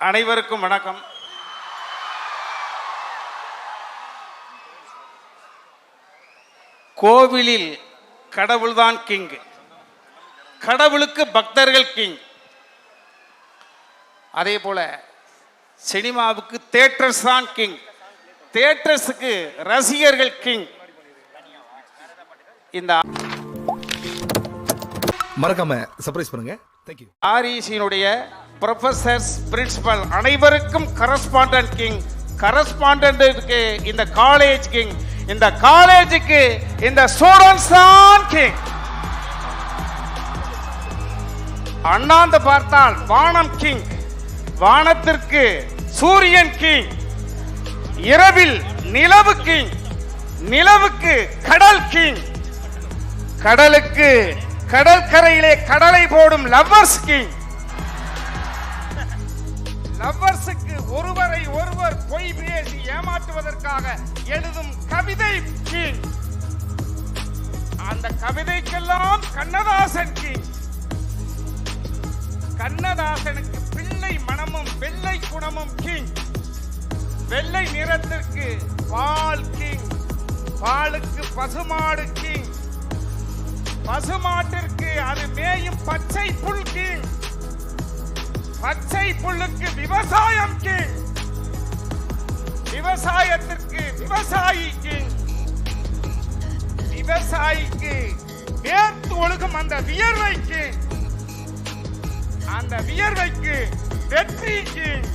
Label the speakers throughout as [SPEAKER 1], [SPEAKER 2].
[SPEAKER 1] அனைவருக்கும் வணக்கம். கோவிலில் கடவுள்தான் கிங், கடவுளுக்கு பக்தர்கள் கிங். அதே போல சினிமாவுக்கு தியேட்டர்ஸ் தான் கிங், தியேட்டர்ஸுக்கு ரசிகர்கள் கிங். இந்த
[SPEAKER 2] மறக்காம சர்ப்ரைஸ் பண்ணுங்க. Thank you.
[SPEAKER 1] ஆர்இசியினுடைய ப்ரொஃபசர்ஸ், பிரின்சிபல் அனைவருக்கும் கரஸ்பாண்டன்ட் கிங், கரஸ்பாண்டன்ட்டுக்கு இந்த காலேஜ் கிங், இந்த காலேஜுக்கு இந்த ஸ்டூடண்ட்ஸ் தான் கிங். அண்ணாந்து பார்த்தால் வானம் கிங், வானத்திற்கு சூரியன் கிங், இரவில் நிலவு கிங், நிலவுக்கு கடல் கிங், கடலுக்கு கடற்கரையிலே கடலை போடும் லவ்வர்ஸ் கிங், லவ்வர்ஸுக்கு ஒருவரை ஒருவர் பொய் பேசி ஏமாற்றுவதற்காக எழுதும் கவிதை கிங், அந்த கவிதைக்கெல்லாம் கண்ணதாசன் கிங். கண்ணதாசனுக்கு பிள்ளை மனமும் வெள்ளை குணமும் கிங், வெள்ளை நிறத்திற்கு பால் கிங், பாலுக்கு பசுமாடு கிங், பசுமாட்டிற்கு அது மேயும் பச்சை புல் கிங், பச்சை புல்லுக்கு விவசாயம் கிங், விவசாயத்திற்கு விவசாயி கிங், விவசாயிக்கு வேர்த்து ஒழுகும் அந்த வியர்வை கிங், அந்த வியர்வைக்கு வெற்றி கிங்,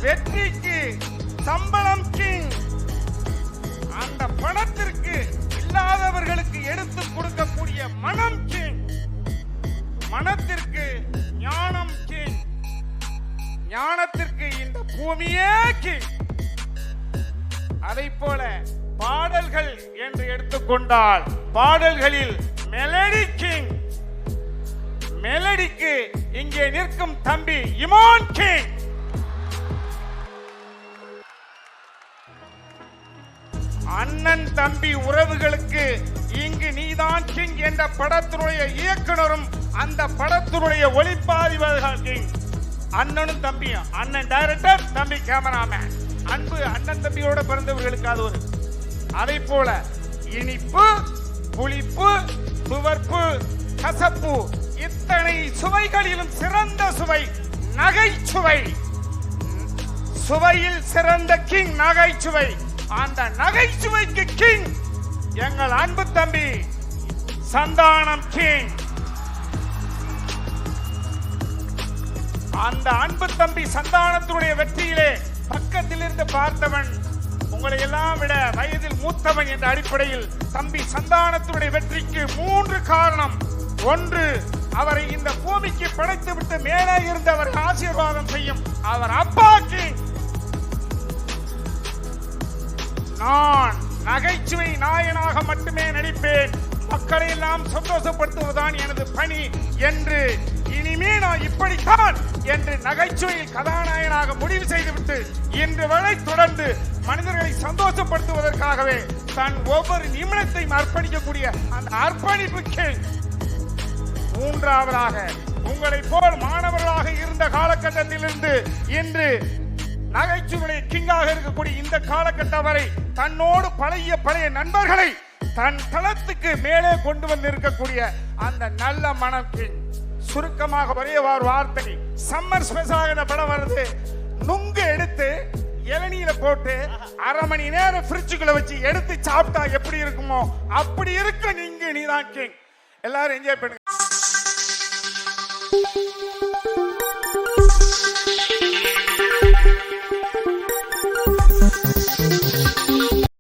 [SPEAKER 1] வெற்றிக்கு சம்பளம் கிங், அந்த பணத்திற்கு இல்லாதவர்களுக்கு எடுத்து கொடுக்கக்கூடிய மனம் கிங், மனத்திற்கு ஞானம் கிங், ஞானத்திற்கு இந்த பூமியே கிங். அதை போல பாடல்கள் என்று எடுத்துக்கொண்டால் பாடல்களில் மெலடி கிங், மெலடிக்கு இங்கே நிற்கும் தம்பி இமான் கிங். அண்ணன் தம்பி உறவுகளுக்கு இங்கு நீதான் கிங் என்ற படத்தினுடைய இயக்குனரும் அந்த படத்தினுடைய ஒளிப்பதிவாளர்கள் கிங். அண்ணனும் தம்பியும், அண்ணன் டைரக்டர், தம்பி கேமராமேன். அன்பு அண்ணன் தம்பியோட பிறந்தவர்களுக்கு அது ஒரு. அதை போல இனிப்பு, புளிப்பு, துவர்ப்பு, கசப்பு, இத்தனை சுவைகளிலும் சிறந்த சுவை நகைச்சுவை. சுவையில் சிறந்த கிங் நகைச்சுவை. அந்த நகைச்சுவைக்கு கிங் எங்கள் அன்பு தம்பி சந்தானம் கிங். அந்த அன்பு தம்பி சந்தானத்தினுடைய வெற்றியிலே பக்கத்தில் இருந்து பார்த்தவன், உங்களை எல்லாம் விட வயதில் மூத்தவன் என்ற அடிப்படையில் தம்பி சந்தானத்தினுடைய வெற்றிக்கு 3 காரணம். ஒன்று, அவரை இந்த பூமிக்கு படைத்து விட்டு மேலே இருந்து அவர் ஆசீர்வாதம் செய்யும் அவர் அப்பா கிங். நான் நகைச்சுவை நாயனாக மட்டுமே நடிப்பேன், மக்களை எல்லாம் சந்தோஷப்படுத்துவதுதான் எனது பணி என்று, இனிமே நான் இப்படித்தான் என்று நகைச்சுவையில் கதாநாயகனாக முடிவு செய்துவிட்டு இன்று வரை தொடர்ந்து மனிதர்களை சந்தோஷப்படுத்துவதற்காகவே தன் ஒவ்வொரு நிமிடத்தையும் அர்ப்பணிக்கக்கூடிய அந்த அர்ப்பணிப்புக்கு. மூன்றாவதாக, உங்களை போல் மாணவர்களாக இருந்த காலகட்டத்திலிருந்து இன்று நகைச்சுவை கிங்காக இருக்கக்கூடிய இந்த காலகட்டம் வரை தன்னோடு பழைய நண்பர்களை தன் தளத்துக்கு மேலே கொண்டு வந்து இருக்கக்கூடிய அந்த நல்ல மனம் கிங். சுருக்கமாக ஒரே ஒரு வார்த்தை, சம்மர் ஸ்பெஷலாக படம் வருது, நுங்கு எடுத்து இளநீரை போட்டு 1/2 மணி நேரம் ஃப்ரிட்ஜுக்குள்ள வச்சு எடுத்து சாப்பிட்டா எப்படி இருக்குமோ அப்படி இருக்க நீங்க நீதான் கிங். எல்லாரும் என்ஜாய் பண்ணுங்க.